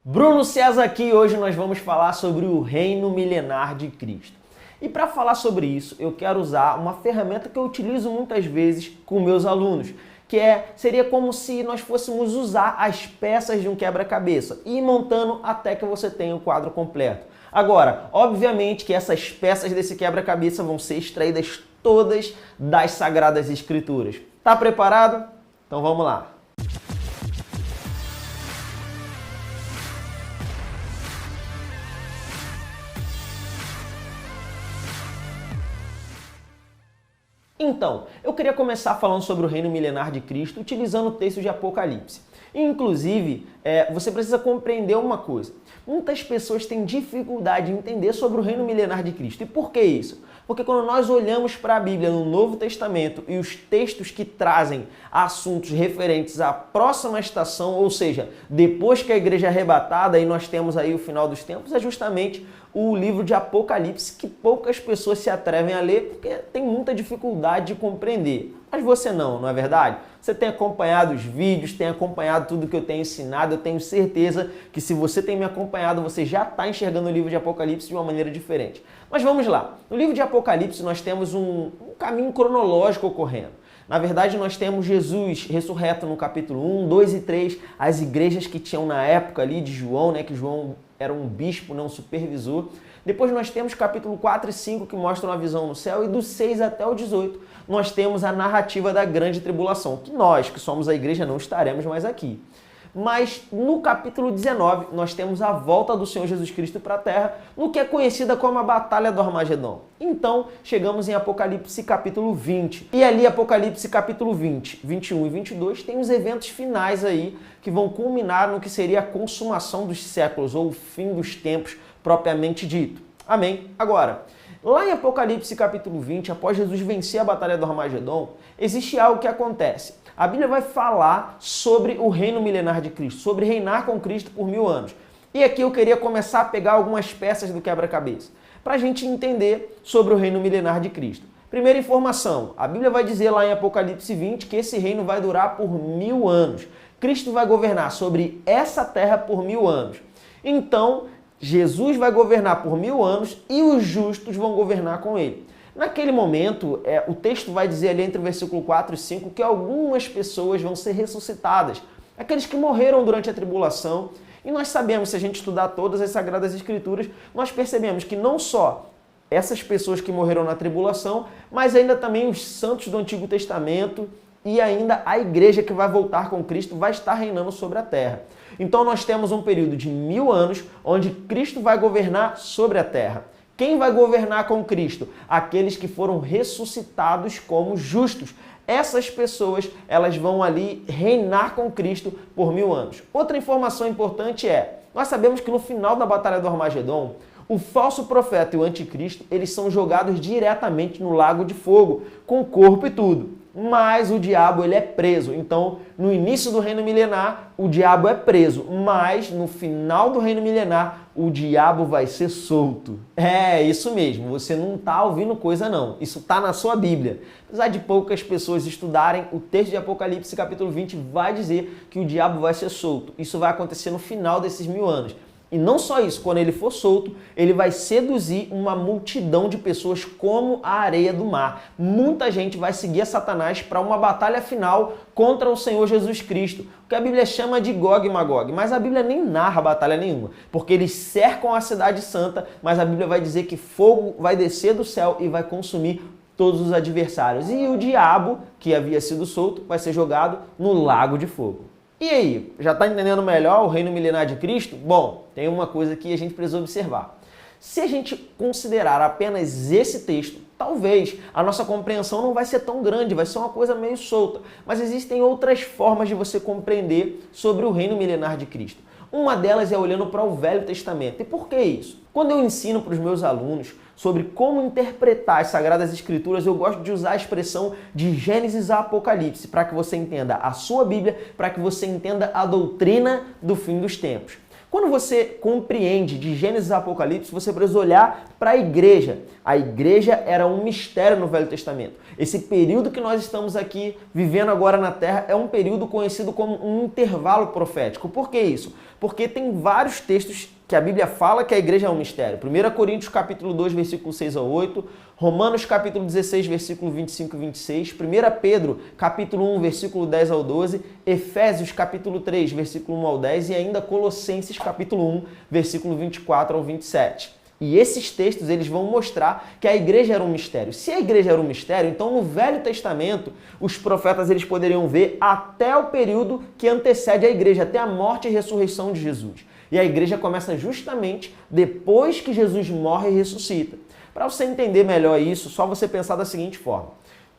Bruno César aqui e hoje nós vamos falar sobre o reino milenar de Cristo. E para falar sobre isso, eu quero usar uma ferramenta que eu utilizo muitas vezes com meus alunos, seria como se nós fôssemos usar as peças de um quebra-cabeça e ir montando até que você tenha o quadro completo. Agora, obviamente que essas peças desse quebra-cabeça vão ser extraídas todas das Sagradas Escrituras. Tá preparado? Então vamos lá. Então, eu queria começar falando sobre o reino milenar de Cristo utilizando o texto de Apocalipse. Inclusive, você precisa compreender uma coisa. Muitas pessoas têm dificuldade em entender sobre o reino milenar de Cristo. E por que isso? Porque quando nós olhamos para a Bíblia no Novo Testamento e os textos que trazem assuntos referentes à próxima estação, ou seja, depois que a igreja é arrebatada e nós temos aí o final dos tempos, é justamente o livro de Apocalipse que poucas pessoas se atrevem a ler porque tem muita dificuldade de compreender. Mas você não é verdade? Você tem acompanhado os vídeos, tem acompanhado tudo que eu tenho ensinado, eu tenho certeza que se você tem me acompanhado, você já está enxergando o livro de Apocalipse de uma maneira diferente. Mas vamos lá. No livro de Apocalipse nós temos um caminho cronológico ocorrendo. Na verdade, nós temos Jesus ressurreto no capítulo 1, 2 e 3, as igrejas que tinham na época ali de João, que João era um bispo, um supervisor. Depois nós temos capítulo 4 e 5 que mostram a visão no céu e do 6 até o 18 nós temos a narrativa da grande tribulação, que nós, que somos a igreja, não estaremos mais aqui. Mas no capítulo 19 nós temos a volta do Senhor Jesus Cristo para a Terra, no que é conhecida como a Batalha do Armagedon. Então chegamos em Apocalipse capítulo 20. E ali Apocalipse capítulo 20, 21 e 22 tem os eventos finais aí que vão culminar no que seria a consumação dos séculos ou o fim dos tempos propriamente dito. Amém? Agora, lá em Apocalipse capítulo 20, após Jesus vencer a Batalha do Armagedon, existe algo que acontece. A Bíblia vai falar sobre o reino milenar de Cristo, sobre reinar com Cristo por 1000 anos. E aqui eu queria começar a pegar algumas peças do quebra-cabeça, para a gente entender sobre o reino milenar de Cristo. Primeira informação, a Bíblia vai dizer lá em Apocalipse 20 que esse reino vai durar por 1000 anos. Cristo vai governar sobre essa terra por 1000 anos. Então, Jesus vai governar por 1000 anos e os justos vão governar com ele. Naquele momento, o texto vai dizer ali entre o versículo 4 e 5 que algumas pessoas vão ser ressuscitadas, aqueles que morreram durante a tribulação. E nós sabemos, se a gente estudar todas as Sagradas Escrituras, nós percebemos que não só essas pessoas que morreram na tribulação, mas ainda também os santos do Antigo Testamento e ainda a igreja que vai voltar com Cristo vai estar reinando sobre a terra. Então nós temos um período de 1000 anos onde Cristo vai governar sobre a terra. Quem vai governar com Cristo? Aqueles que foram ressuscitados como justos. Essas pessoas, elas vão ali reinar com Cristo por 1000 anos. Outra informação importante nós sabemos que no final da Batalha do Armagedon, o falso profeta e o anticristo, eles são jogados diretamente no lago de fogo, com corpo e tudo. Mas o diabo ele é preso. Então, no início do reino milenar, o diabo é preso. Mas no final do reino milenar, o diabo vai ser solto. É isso mesmo, você não está ouvindo coisa não. Isso está na sua Bíblia. Apesar de poucas pessoas estudarem, o texto de Apocalipse capítulo 20 vai dizer que o diabo vai ser solto. Isso vai acontecer no final desses 1000 anos. E não só isso, quando ele for solto, ele vai seduzir uma multidão de pessoas como a areia do mar. Muita gente vai seguir a Satanás para uma batalha final contra o Senhor Jesus Cristo, o que a Bíblia chama de Gog e Magog. Mas a Bíblia nem narra batalha nenhuma, porque eles cercam a cidade santa, mas a Bíblia vai dizer que fogo vai descer do céu e vai consumir todos os adversários. E o diabo, que havia sido solto, vai ser jogado no lago de fogo. E aí, já está entendendo melhor o reino milenar de Cristo? Bom, tem uma coisa que a gente precisa observar. Se a gente considerar apenas esse texto, talvez a nossa compreensão não vai ser tão grande, vai ser uma coisa meio solta. Mas existem outras formas de você compreender sobre o reino milenar de Cristo. Uma delas é olhando para o Velho Testamento. E por que isso? Quando eu ensino para os meus alunos sobre como interpretar as Sagradas Escrituras, eu gosto de usar a expressão de Gênesis a Apocalipse, para que você entenda a sua Bíblia, para que você entenda a doutrina do fim dos tempos. Quando você compreende de Gênesis a Apocalipse, você precisa olhar para a igreja. A igreja era um mistério no Velho Testamento. Esse período que nós estamos aqui vivendo agora na Terra é um período conhecido como um intervalo profético. Por que isso? porque tem vários textos que a Bíblia fala que a igreja é um mistério. 1 Coríntios capítulo 2, versículo 6 ao 8, Romanos capítulo 16, versículo 25 e 26, 1 Pedro capítulo 1, versículo 10 ao 12, Efésios capítulo 3, versículo 1 ao 10 e ainda Colossenses capítulo 1, versículo 24 ao 27. E esses textos, eles vão mostrar que a igreja era um mistério. Se a igreja era um mistério, então no Velho Testamento, os profetas eles poderiam ver até o período que antecede a igreja, até a morte e ressurreição de Jesus. E a igreja começa justamente depois que Jesus morre e ressuscita. Para você entender melhor isso, só você pensar da seguinte forma.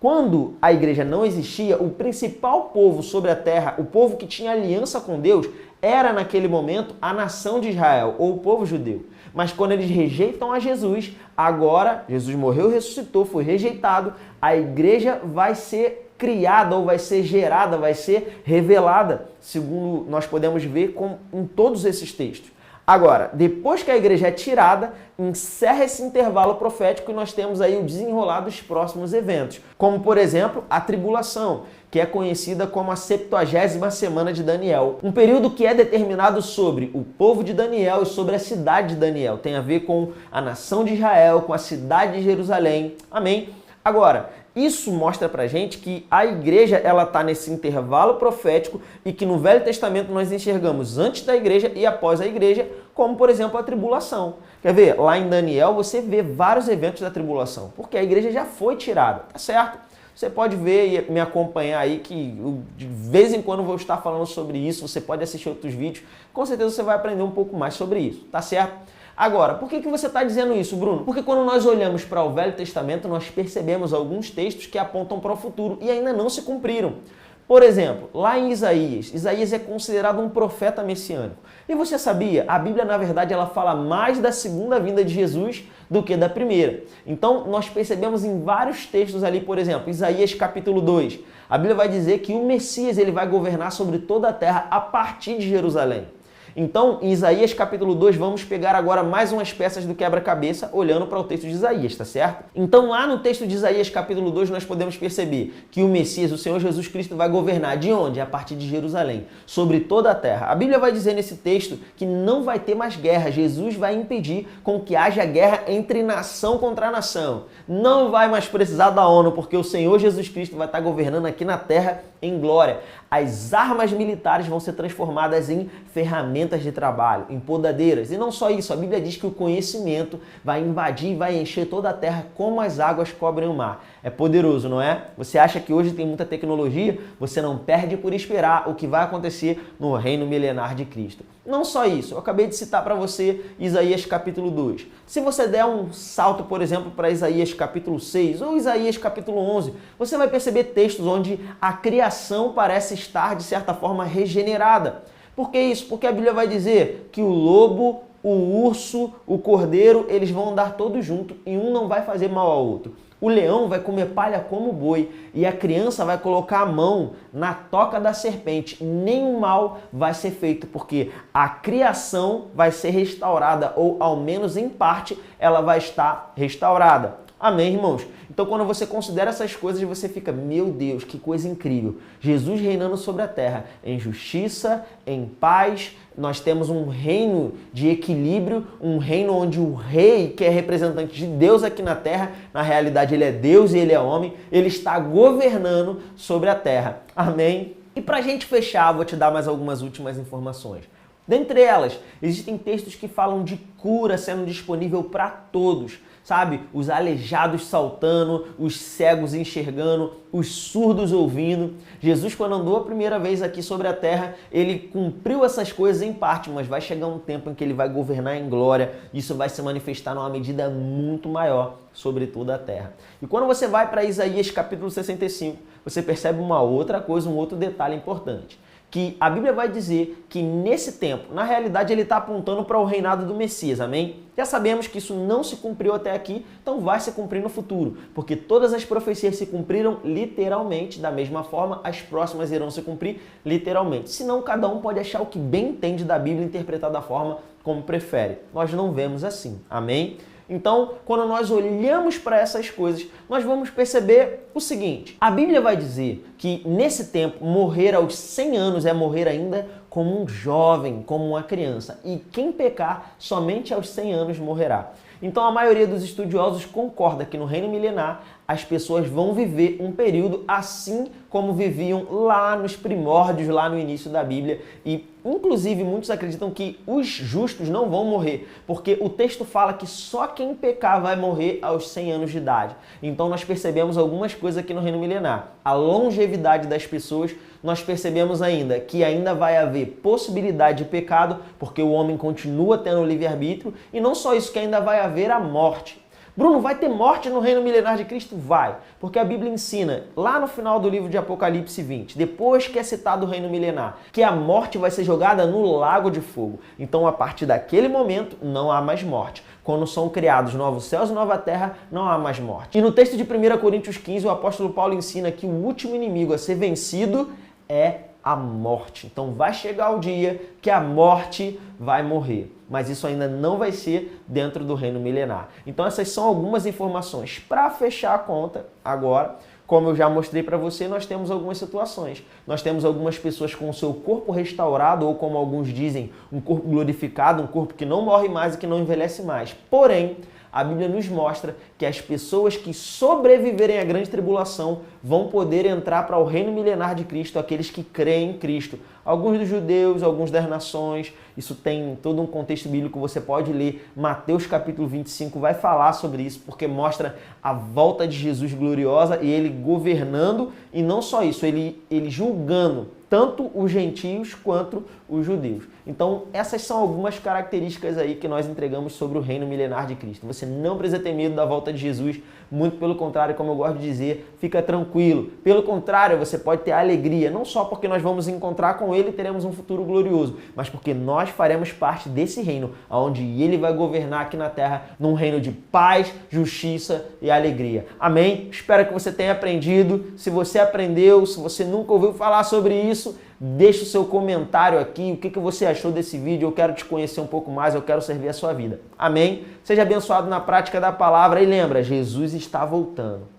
Quando a igreja não existia, o principal povo sobre a terra, o povo que tinha aliança com Deus, era naquele momento a nação de Israel, ou o povo judeu. Mas quando eles rejeitam a Jesus, agora Jesus morreu, ressuscitou, foi rejeitado, a igreja vai ser criada ou vai ser gerada, vai ser revelada, segundo nós podemos ver em todos esses textos. Agora, depois que a igreja é tirada, encerra esse intervalo profético e nós temos aí o desenrolar dos próximos eventos, como por exemplo a tribulação, que é conhecida como a 70ª semana de Daniel. Um período que é determinado sobre o povo de Daniel e sobre a cidade de Daniel. Tem a ver com a nação de Israel, com a cidade de Jerusalém. Amém? Agora, isso mostra pra gente que a igreja ela tá nesse intervalo profético e que no Velho Testamento nós enxergamos antes da igreja e após a igreja, como por exemplo a tribulação. Quer ver? Lá em Daniel você vê vários eventos da tribulação, porque a igreja já foi tirada, tá certo? Você pode ver e me acompanhar aí que eu, de vez em quando vou estar falando sobre isso, você pode assistir outros vídeos, com certeza você vai aprender um pouco mais sobre isso, tá certo? Agora, por que você está dizendo isso, Bruno? Porque quando nós olhamos para o Velho Testamento, nós percebemos alguns textos que apontam para o futuro e ainda não se cumpriram. Por exemplo, lá em Isaías, Isaías é considerado um profeta messiânico. E você sabia? A Bíblia, na verdade, ela fala mais da segunda vinda de Jesus do que da primeira. Então, nós percebemos em vários textos ali, por exemplo, Isaías capítulo 2. A Bíblia vai dizer que o Messias ele vai governar sobre toda a terra a partir de Jerusalém. Então, em Isaías capítulo 2, vamos pegar agora mais umas peças do quebra-cabeça olhando para o texto de Isaías, tá certo? Então, lá no texto de Isaías capítulo 2, nós podemos perceber que o Messias, o Senhor Jesus Cristo, vai governar de onde? A partir de Jerusalém, sobre toda a terra. A Bíblia vai dizer nesse texto que não vai ter mais guerra. Jesus vai impedir com que haja guerra entre nação contra nação. Não vai mais precisar da ONU, porque o Senhor Jesus Cristo vai estar governando aqui na terra em glória. As armas militares vão ser transformadas em ferramentas de trabalho, em podadeiras. E não só isso, a Bíblia diz que o conhecimento vai invadir e vai encher toda a terra como as águas cobrem o mar. É poderoso, não é? Você acha que hoje tem muita tecnologia? Você não perde por esperar o que vai acontecer no reino milenar de Cristo. Não só isso, eu acabei de citar para você Isaías capítulo 2. Se você der um salto, por exemplo, para Isaías capítulo 6 ou Isaías capítulo 11, você vai perceber textos onde a criação parece estar, de certa forma, regenerada. Por que isso? Porque a Bíblia vai dizer que o lobo, o urso, o cordeiro, eles vão andar todos juntos e um não vai fazer mal ao outro. O leão vai comer palha como boi e a criança vai colocar a mão na toca da serpente. Nenhum mal vai ser feito, porque a criação vai ser restaurada, ou ao menos em parte ela vai estar restaurada. Amém, irmãos? Então, quando você considera essas coisas, você fica, meu Deus, que coisa incrível. Jesus reinando sobre a terra em justiça, em paz. Nós temos um reino de equilíbrio, um reino onde o rei, que é representante de Deus aqui na terra, na realidade ele é Deus e ele é homem, ele está governando sobre a terra. Amém? E para a gente fechar, vou te dar mais algumas últimas informações. Dentre elas, existem textos que falam de cura sendo disponível para todos. Sabe, os aleijados saltando, os cegos enxergando, os surdos ouvindo. Jesus, quando andou a primeira vez aqui sobre a terra, ele cumpriu essas coisas em parte, mas vai chegar um tempo em que ele vai governar em glória. Isso vai se manifestar numa medida muito maior sobre toda a terra. E quando você vai para Isaías capítulo 65, você percebe uma outra coisa, um outro detalhe importante. Que a Bíblia vai dizer que nesse tempo, na realidade, ele está apontando para o reinado do Messias, amém? Já sabemos que isso não se cumpriu até aqui, então vai se cumprir no futuro, porque todas as profecias se cumpriram literalmente, da mesma forma, as próximas irão se cumprir literalmente. Senão, cada um pode achar o que bem entende da Bíblia e interpretar da forma como prefere. Nós não vemos assim, amém? Então, quando nós olhamos para essas coisas, nós vamos perceber o seguinte. A Bíblia vai dizer que nesse tempo, morrer aos 100 anos é morrer ainda como um jovem, como uma criança. E quem pecar, somente aos 100 anos morrerá. Então a maioria dos estudiosos concorda que no reino milenar as pessoas vão viver um período assim como viviam lá nos primórdios, lá no início da Bíblia. E inclusive muitos acreditam que os justos não vão morrer, porque o texto fala que só quem pecar vai morrer aos 100 anos de idade. Então nós percebemos algumas coisas aqui no reino milenar. A longevidade das pessoas, nós percebemos ainda que ainda vai haver possibilidade de pecado, porque o homem continua tendo livre-arbítrio, e não só isso, que ainda vai haver a morte. Bruno, vai ter morte no reino milenar de Cristo? Vai, porque a Bíblia ensina, lá no final do livro de Apocalipse 20, depois que é citado o reino milenar, que a morte vai ser jogada no lago de fogo. Então, a partir daquele momento, não há mais morte. Quando são criados novos céus e nova terra, não há mais morte. E no texto de 1 Coríntios 15, o apóstolo Paulo ensina que o último inimigo a ser vencido é a morte. Então vai chegar o dia que a morte vai morrer, mas isso ainda não vai ser dentro do reino milenar. Então essas são algumas informações. Para fechar a conta, agora, como eu já mostrei para você, nós temos algumas situações. Nós temos algumas pessoas com o seu corpo restaurado, ou como alguns dizem, um corpo glorificado, um corpo que não morre mais e que não envelhece mais. Porém, a Bíblia nos mostra que as pessoas que sobreviverem à grande tribulação vão poder entrar para o reino milenar de Cristo, aqueles que creem em Cristo. Alguns dos judeus, alguns das nações, isso tem todo um contexto bíblico, você pode ler. Mateus capítulo 25 vai falar sobre isso, porque mostra a volta de Jesus gloriosa e ele governando, e não só isso, ele julgando tanto os gentios quanto os judeus. Então, essas são algumas características aí que nós entregamos sobre o reino milenar de Cristo. Você não precisa ter medo da volta de Jesus, muito pelo contrário, como eu gosto de dizer, fica tranquilo. Pelo contrário, você pode ter alegria, não só porque nós vamos encontrar com Ele e teremos um futuro glorioso, mas porque nós faremos parte desse reino, onde Ele vai governar aqui na terra, num reino de paz, justiça e alegria. Amém? Espero que você tenha aprendido. Se você aprendeu, se você nunca ouviu falar sobre isso, deixe o seu comentário aqui, o que você achou desse vídeo. Eu quero te conhecer um pouco mais, eu quero servir a sua vida. Amém? Seja abençoado na prática da palavra e lembra, Jesus está voltando.